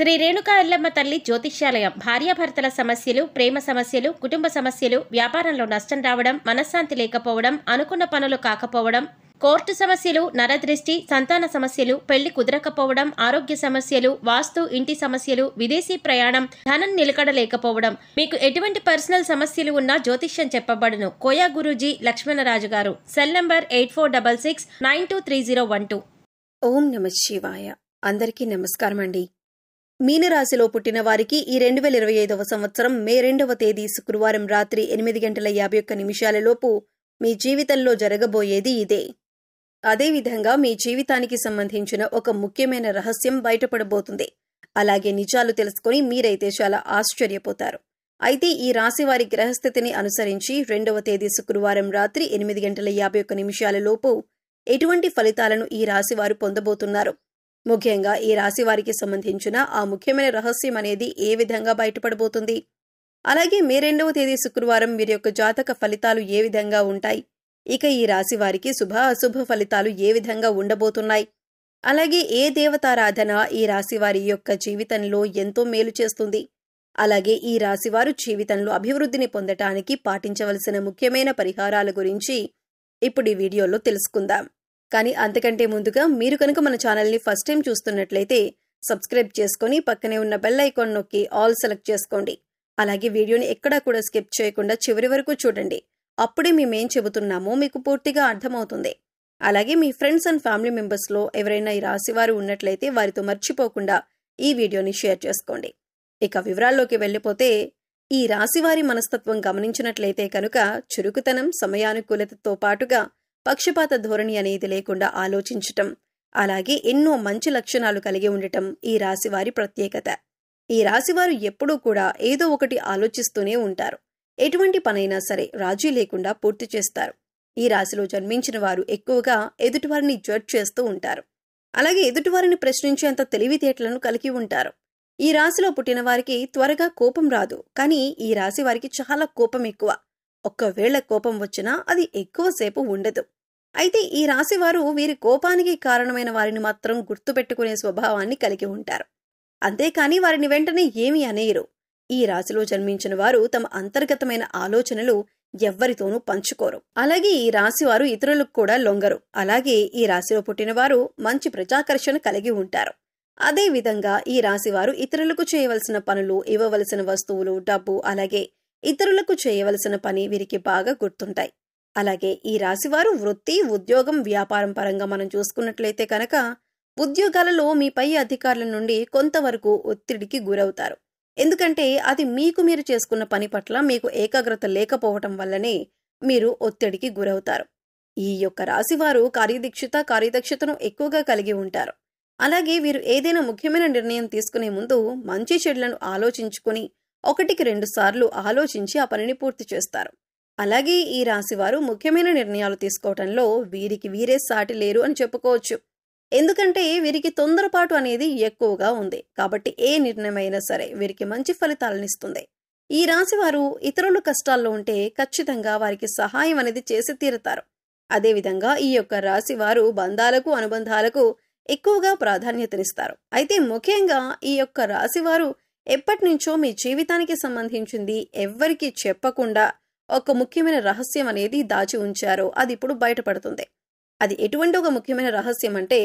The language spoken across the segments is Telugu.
శ్రీ రేణుకా ఎల్లమ్మ తల్లి జ్యోతిష్యాలయం. భార్యాభర్తల సమస్యలు, ప్రేమ సమస్యలు, కుటుంబ సమస్యలు, వ్యాపారంలో నష్టం రావడం, మనశ్శాంతి లేకపోవడం, అనుకున్న పనులు కాకపోవడం, కోర్టు సమస్యలు, నరదృష్టి, సంతాన సమస్యలు, పెళ్లి కుదరకపోవడం, ఆరోగ్య సమస్యలు, వాస్తు, ఇంటి సమస్యలు, విదేశీ ప్రయాణం, ధనం నిలకడలేకపోవడం, మీకు ఎటువంటి పర్సనల్ సమస్యలు ఉన్నా జ్యోతిష్యం చెప్పబడును. కోయా గురూజీ లక్ష్మణరాజు గారు. Cell number 8466923012. ఓం నమ శివాయ. అందరికీ నమస్కారం అండి. మీనరాశిలో పుట్టిన వారికి ఈ 2025వ సంవత్సరం మే 2వ తేదీ శుక్రవారం రాత్రి 8:51 మీ జీవితంలో జరగబోయేది ఇదే. అదేవిధంగా మీ జీవితానికి సంబంధించిన ఒక ముఖ్యమైన రహస్యం బయటపడబోతుంది. అలాగే నిజాలు తెలుసుకుని మీరైతే చాలా ఆశ్చర్యపోతారు. అయితే ఈ రాశి వారి గ్రహస్థితిని అనుసరించి 2వ తేదీ శుక్రవారం రాత్రి 8:51 ఎటువంటి ఫలితాలను ఈ రాశి వారు పొందబోతున్నారు, ముఖ్యంగా ఈ రాశి వారికి సంబంధించిన ఆ ముఖ్యమైన రహస్యం అనేది ఏ విధంగా బయటపడబోతుంది, అలాగే మే 2వ తేదీ శుక్రవారం వీరి యొక్క జాతక ఫలితాలు ఏ విధంగా ఉంటాయి, ఇక ఈ రాశి వారికి శుభ అశుభ ఫలితాలు ఏ విధంగా ఉండబోతున్నాయి, అలాగే ఏ దేవతారాధన ఈ రాశి వారి యొక్క జీవితంలో ఎంతో మేలు చేస్తుంది, అలాగే ఈ రాశి వారు జీవితంలో అభివృద్ధిని పొందటానికి పాటించవలసిన ముఖ్యమైన పరిహారాల గురించి ఇప్పుడు ఈ వీడియోలో తెలుసుకుందాం. కానీ అంతకంటే ముందుగా మీరు కనుక మన ఛానల్ని ఫస్ట్ టైం చూస్తున్నట్లయితే సబ్స్క్రైబ్ చేసుకుని పక్కనే ఉన్న బెల్ ఐకాన్ నొక్కి ఆల్ సెలెక్ట్ చేసుకోండి. అలాగే వీడియోని ఎక్కడా కూడా స్కిప్ చేయకుండా చివరి వరకు చూడండి. అప్పుడే మేమేం చెబుతున్నామో మీకు పూర్తిగా అర్థమవుతుంది. అలాగే మీ ఫ్రెండ్స్ అండ్ ఫ్యామిలీ మెంబర్స్లో ఎవరైనా ఈ రాశివారు ఉన్నట్లయితే వారితో మర్చిపోకుండా ఈ వీడియోని షేర్ చేసుకోండి. ఇక వివరాల్లోకి వెళ్ళిపోతే, ఈ రాశివారి మనస్తత్వం గమనించినట్లయితే కనుక చురుకుతనం, సమయానుకూలతతో పాటుగా పక్షపాత ధోరణి అనేది లేకుండా ఆలోచించటం, అలాగే ఎన్నో మంచి లక్షణాలు కలిగి ఉండటం ఈ రాశివారి ప్రత్యేకత. ఈ రాశివారు ఎప్పుడూ కూడా ఏదో ఒకటి ఆలోచిస్తూనే ఉంటారు. ఎటువంటి పనైనా సరే రాజీ లేకుండా పూర్తి చేస్తారు. ఈ రాశిలో జన్మించిన వారు ఎక్కువగా ఎదుటివారిని జడ్జ్ చేస్తూ ఉంటారు. అలాగే ఎదుటివారిని ప్రశ్నించేంత తెలివితేటలను కలిగి ఉంటారు. ఈ రాశిలో పుట్టిన వారికి త్వరగా కోపం రాదు, కానీ ఈ రాశి వారికి చాలా కోపం ఎక్కువ. ఒక్కవేళ కోపం వచ్చినా అది ఎక్కువసేపు ఉండదు. అయితే ఈ రాశివారు వీరి కోపానికి కారణమైన వారిని మాత్రం గుర్తుపెట్టుకునే స్వభావాన్ని కలిగి ఉంటారు. అంతేకాని వారిని వెంటనే ఏమీ అనేయరు. ఈ రాశిలో జన్మించిన వారు తమ అంతర్గతమైన ఆలోచనలు ఎవ్వరితోనూ పంచుకోరు. అలాగే ఈ రాశివారు ఇతరులకు కూడా లొంగరు. అలాగే ఈ రాశిలో పుట్టిన వారు మంచి ప్రజాకర్షణ కలిగి ఉంటారు. అదే విధంగా ఈ రాశివారు ఇతరులకు చేయవలసిన పనులు, ఇవ్వవలసిన వస్తువులు, డబ్బు, అలాగే ఇతరులకు చేయవలసిన పని వీరికి బాగా గుర్తుంటాయి. అలాగే ఈ రాశివారు వృత్తి, ఉద్యోగం, వ్యాపారం పరంగా మనం చూసుకున్నట్లయితే కనుక ఉద్యోగాలలో మీ పై అధికారుల నుండి కొంతవరకు ఒత్తిడికి గురవుతారు. ఎందుకంటే అది మీరు చేసుకున్న పని పట్ల మీకు ఏకాగ్రత లేకపోవటం వల్లనే మీరు ఒత్తిడికి గురవుతారు. ఈ యొక్క రాశివారు కార్యదక్షతను ఎక్కువగా కలిగి ఉంటారు. అలాగే వీరు ఏదైనా ముఖ్యమైన నిర్ణయం తీసుకునే ముందు మంచి చెడులను ఆలోచించుకుని 1-2 సార్లు ఆలోచించి ఆ పనిని పూర్తి చేస్తారు. అలాగే ఈ రాశివారు ముఖ్యమైన నిర్ణయాలు తీసుకోవటంలో వీరికి వీరే సాటి లేరు అని చెప్పుకోవచ్చు. ఎందుకంటే వీరికి తొందరపాటు అనేది ఎక్కువగా ఉంది. కాబట్టి ఏ నిర్ణయమైనా సరే వీరికి మంచి ఫలితాలనిస్తుంది. ఈ రాశివారు ఇతరులు కష్టాల్లో ఉంటే ఖచ్చితంగా వారికి సహాయం అనేది చేసి తీరుతారు. అదేవిధంగా ఈ యొక్క రాశివారు బంధాలకు, అనుబంధాలకు ఎక్కువగా ప్రాధాన్యతనిస్తారు. అయితే ముఖ్యంగా ఈ యొక్క రాశివారు ఎప్పటినుంచో మీ జీవితానికి సంబంధించింది ఎవ్వరికీ చెప్పకుండా ఒక ముఖ్యమైన రహస్యం అనేది దాచి ఉంచారో అది ఇప్పుడు బయటపడుతుంది. అది ఎటువంటి ఒక ముఖ్యమైన రహస్యం అంటే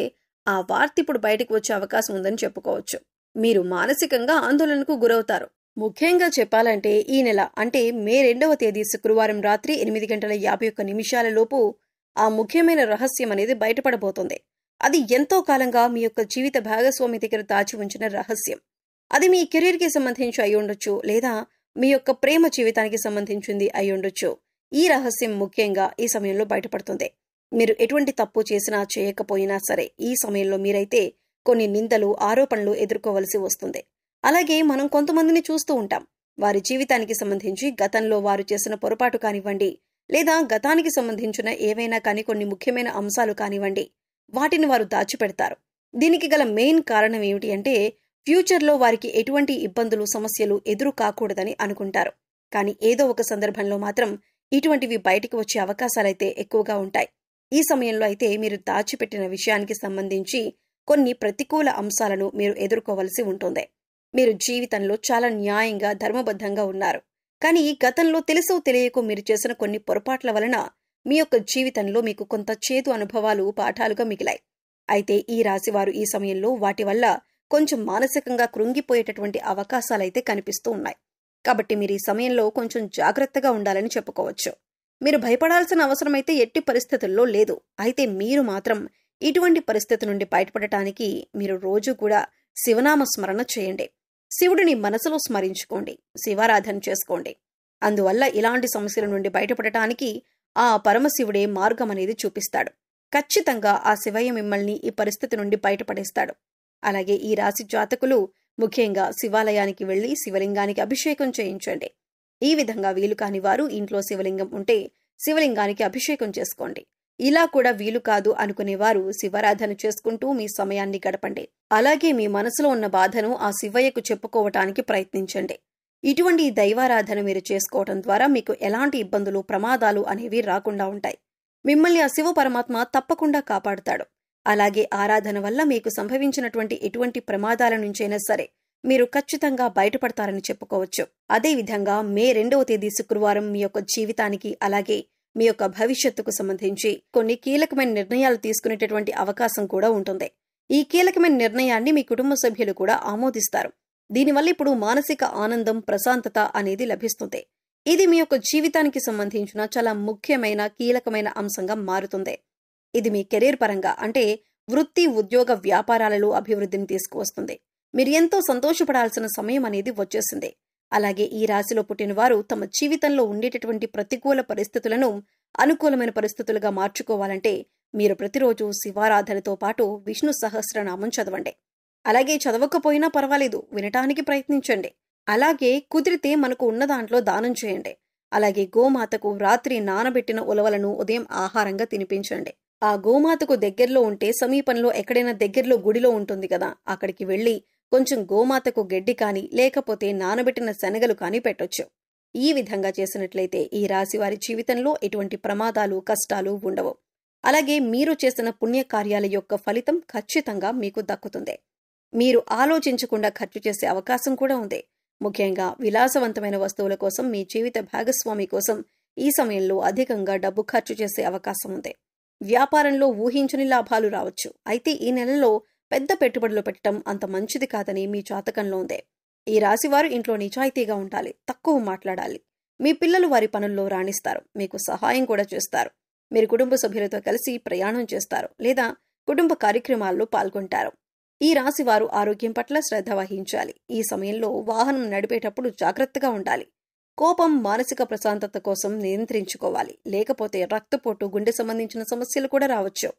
ఆ వార్త ఇప్పుడు బయటకు వచ్చే అవకాశం ఉందని చెప్పుకోవచ్చు. మీరు మానసికంగా ఆందోళనకు గురవుతారు. ముఖ్యంగా చెప్పాలంటే ఈ నెల అంటే మే 2వ తేదీ శుక్రవారం రాత్రి 8:51 ఆ ముఖ్యమైన రహస్యం అనేది బయటపడబోతుంది. అది ఎంతో కాలంగా మీ యొక్క జీవిత భాగస్వామి దగ్గర దాచి ఉంచిన రహస్యం. అది మీ కెరీర్కి సంబంధించి అయి ఉండొచ్చు, లేదా మీ యొక్క ప్రేమ జీవితానికి సంబంధించింది అయి ఉండొచ్చు. ఈ రహస్యం ముఖ్యంగా ఈ సమయంలో బయటపడుతుంది. మీరు ఎటువంటి తప్పు చేసినా చేయకపోయినా సరే ఈ సమయంలో మీరైతే కొన్ని నిందలు, ఆరోపణలు ఎదుర్కోవలసి వస్తుంది. అలాగే మనం కొంతమందిని చూస్తూ ఉంటాం. వారి జీవితానికి సంబంధించి గతంలో వారు చేసిన పొరపాటు కానివ్వండి, లేదా గతానికి సంబంధించిన ఏవైనా కానీ కొన్ని ముఖ్యమైన అంశాలు కానివ్వండి, వాటిని వారు దాచిపెడతారు. దీనికి గల మెయిన్ కారణం ఏమిటి అంటే ఫ్యూచర్లో వారికి ఎటువంటి ఇబ్బందులు, సమస్యలు ఎదురు కాకూడదని అనుకుంటారు. కానీ ఏదో ఒక సందర్భంలో మాత్రం ఇటువంటివి బయటికి వచ్చే అవకాశాలైతే ఎక్కువగా ఉంటాయి. ఈ సమయంలో అయితే మీరు దాచిపెట్టిన విషయానికి సంబంధించి కొన్ని ప్రతికూల అంశాలను మీరు ఎదుర్కోవలసి ఉంటుంది. మీరు జీవితంలో చాలా న్యాయంగా ధర్మబద్ధంగా ఉన్నారు. కానీ గతంలో తెలుసో తెలియకో మీరు చేసిన కొన్ని పొరపాట్ల వలన మీ యొక్క జీవితంలో మీకు కొంత చేదు అనుభవాలు పాఠాలుగా మిగిలాయి. అయితే ఈ రాశివారు ఈ సమయంలో వాటి వల్ల కొంచెం మానసికంగా కృంగిపోయేటటువంటి అవకాశాలైతే కనిపిస్తూ ఉన్నాయి. కాబట్టి మీరు ఈ సమయంలో కొంచెం జాగ్రత్తగా ఉండాలని చెప్పుకోవచ్చు. మీరు భయపడాల్సిన అవసరమైతే ఎట్టి పరిస్థితుల్లో లేదు. అయితే మీరు మాత్రం ఇటువంటి పరిస్థితి నుండి బయటపడటానికి మీరు రోజు కూడా శివనామ స్మరణ చేయండి. శివుడిని మనసులో స్మరించుకోండి, శివారాధన చేసుకోండి. అందువల్ల ఇలాంటి సమస్యల నుండి బయటపడటానికి ఆ పరమశివుడే మార్గం అనేది చూపిస్తాడు. ఖచ్చితంగా ఆ శివయ్య మిమ్మల్ని ఈ పరిస్థితి నుండి బయటపడేస్తాడు. అలాగే ఈ రాశి జాతకులు ముఖ్యంగా శివాలయానికి వెళ్లి శివలింగానికి అభిషేకం చేయించండి. ఈ విధంగా వీలు కాని వారు ఇంట్లో శివలింగం ఉంటే శివలింగానికి అభిషేకం చేసుకోండి. ఇలా కూడా వీలు కాదు అనుకునేవారు శివారాధన చేసుకుంటూ మీ సమయాన్ని గడపండి. అలాగే మీ మనసులో ఉన్న బాధను ఆ శివయ్యకు చెప్పుకోవటానికి ప్రయత్నించండి. ఇటువంటి దైవారాధన మీరు చేసుకోవటం ద్వారా మీకు ఎలాంటి ఇబ్బందులు, ప్రమాదాలు అనేవి రాకుండా ఉంటాయి. మిమ్మల్ని ఆ శివ పరమాత్మ తప్పకుండా కాపాడుతాడు. అలాగే ఆరాధన వల్ల మీకు సంభవించినటువంటి ఎటువంటి ప్రమాదాల నుంచైనా సరే మీరు ఖచ్చితంగా బయటపడతారని చెప్పుకోవచ్చు. అదేవిధంగా మే 2వ తేదీ శుక్రవారం మీ యొక్క జీవితానికి అలాగే మీ యొక్క భవిష్యత్తుకు సంబంధించి కొన్ని కీలకమైన నిర్ణయాలు తీసుకునేటటువంటి అవకాశం కూడా ఉంటుంది. ఈ కీలకమైన నిర్ణయాన్ని మీ కుటుంబ సభ్యులు కూడా ఆమోదిస్తారు. దీనివల్ల ఇప్పుడు మానసిక ఆనందం, ప్రశాంతత అనేది లభిస్తుంది. ఇది మీ యొక్క జీవితానికి సంబంధించిన చాలా ముఖ్యమైన కీలకమైన అంశంగా మారుతుంది. ఇది మీ కెరీర్ పరంగా అంటే వృత్తి, ఉద్యోగ, వ్యాపారాలలో అభివృద్ధిని తీసుకువస్తుంది. మీరు ఎంతో సంతోషపడాల్సిన సమయం అనేది వచ్చేసింది. అలాగే ఈ రాశిలో పుట్టిన వారు తమ జీవితంలో ఉండేటటువంటి ప్రతికూల పరిస్థితులను అనుకూలమైన పరిస్థితులుగా మార్చుకోవాలంటే మీరు ప్రతిరోజు శివారాధనతో పాటు విష్ణు సహస్రనామం చదవండి. అలాగే చదవకపోయినా పర్వాలేదు, వినటానికి ప్రయత్నించండి. అలాగే కుదిరితే మనకు ఉన్న దాంట్లో దానం చేయండి. అలాగే గోమాతకు రాత్రి నానబెట్టిన ఉలవలను ఉదయం ఆహారంగా తినిపించండి. ఆ గోమాతకు దగ్గరలో ఉంటే సమీపంలో ఎక్కడైనా దగ్గరలో గుడిలో ఉంటుంది కదా, అక్కడికి వెళ్లి కొంచెం గోమాతకు గడ్డి కాని లేకపోతే నానబెట్టిన శనగలు కాని పెట్టొచ్చు. ఈ విధంగా చేసినట్లయితే ఈ రాశి వారి జీవితంలో ఎటువంటి ప్రమాదాలు, కష్టాలు ఉండవు. అలాగే మీరు చేసిన పుణ్యకార్యాల యొక్క ఫలితం ఖచ్చితంగా మీకు దక్కుతుంది. మీరు ఆలోచించకుండా ఖర్చు చేసే అవకాశం కూడా ఉంది. ముఖ్యంగా విలాసవంతమైన వస్తువుల కోసం మీ జీవిత భాగస్వామి కోసం ఈ సమయంలో అధికంగా డబ్బు ఖర్చు చేసే అవకాశం ఉంది. వ్యాపారంలో ఊహించని లాభాలు రావచ్చు. అయితే ఈ నెలలో పెద్ద పెట్టుబడులు పెట్టడం అంత మంచిది కాదని మీ జాతకంలో ఉంది. ఈ రాశివారు ఇంట్లో నిజాయితీగా ఉండాలి, తక్కువ మాట్లాడాలి. మీ పిల్లలు వారి పనుల్లో రాణిస్తారు, మీకు సహాయం కూడా చేస్తారు. మీరు కుటుంబ సభ్యులతో కలిసి ప్రయాణం చేస్తారు లేదా కుటుంబ కార్యక్రమాల్లో పాల్గొంటారు. ఈ రాశివారు ఆరోగ్యం పట్ల శ్రద్ధ వహించాలి. ఈ సమయంలో వాహనం నడిపేటప్పుడు జాగ్రత్తగా ఉండాలి. కోపం, మానసిక ప్రశాంతత కోసం నియంత్రించుకోవాలి. లేకపోతే రక్తపోటు, గుండె సంబంధించిన సమస్యలు కూడా రావచ్చు.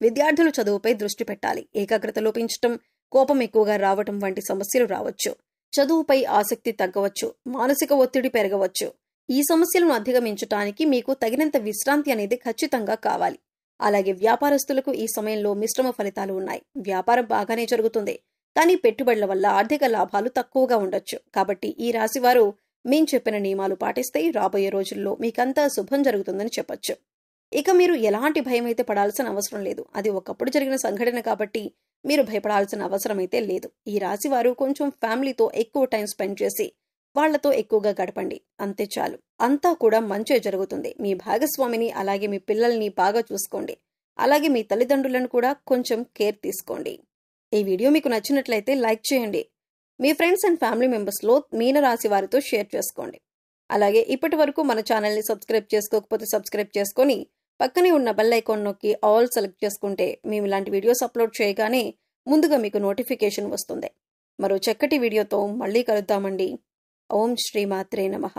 విద్యార్థులు చదువుపై దృష్టి పెట్టాలి. ఏకాగ్రత లోపించటం, కోపం ఎక్కువగా రావటం వంటి సమస్యలు రావచ్చు. చదువుపై ఆసక్తి తగ్గవచ్చు, మానసిక ఒత్తిడి పెరగవచ్చు. ఈ సమస్యలను అధిగమించటానికి మీకు తగినంత విశ్రాంతి అనేది ఖచ్చితంగా కావాలి. అలాగే వ్యాపారస్తులకు ఈ సమయంలో మిశ్రమ ఫలితాలు ఉన్నాయి. వ్యాపారం బాగానే జరుగుతుంది, కానీ పెట్టుబడుల వల్ల ఆర్థిక లాభాలు తక్కువగా ఉండొచ్చు. కాబట్టి ఈ రాశివారు మేం చెప్పిన నియమాలు పాటిస్తే రాబోయే రోజుల్లో మీకంతా శుభం జరుగుతుందని చెప్పొచ్చు. ఇక మీరు ఎలాంటి భయం అయితే పడాల్సిన అవసరం లేదు. అది ఒకప్పుడు జరిగిన సంఘటన కాబట్టి మీరు భయపడాల్సిన అవసరం అయితే లేదు. ఈ రాశివారు కొంచెం ఫ్యామిలీతో ఎక్కువ టైం స్పెండ్ చేసి వాళ్లతో ఎక్కువగా గడపండి, అంతే చాలు. అంతా కూడా మంచే జరుగుతుంది. మీ భాగస్వామిని అలాగే మీ పిల్లల్ని బాగా చూసుకోండి. అలాగే మీ తల్లిదండ్రులను కూడా కొంచెం కేర్ తీసుకోండి. ఈ వీడియో మీకు నచ్చినట్లయితే లైక్ చేయండి. మీ ఫ్రెండ్స్ అండ్ ఫ్యామిలీ మెంబర్స్లో మీనరాశి వారితో షేర్ చేసుకోండి. అలాగే ఇప్పటి వరకు మన ఛానల్ని సబ్స్క్రైబ్ చేసుకోకపోతే సబ్స్క్రైబ్ చేసుకొని పక్కనే ఉన్న బెల్ ఐకాన్ నొక్కి ఆల్ సెలెక్ట్ చేసుకుంటే మేము ఇలాంటి వీడియోస్ అప్లోడ్ చేయగానే ముందుగా మీకు నోటిఫికేషన్ వస్తుంది. మరో చక్కటి వీడియోతో మళ్ళీ కలుద్దామండి. ఓం శ్రీమాత్రే నమః.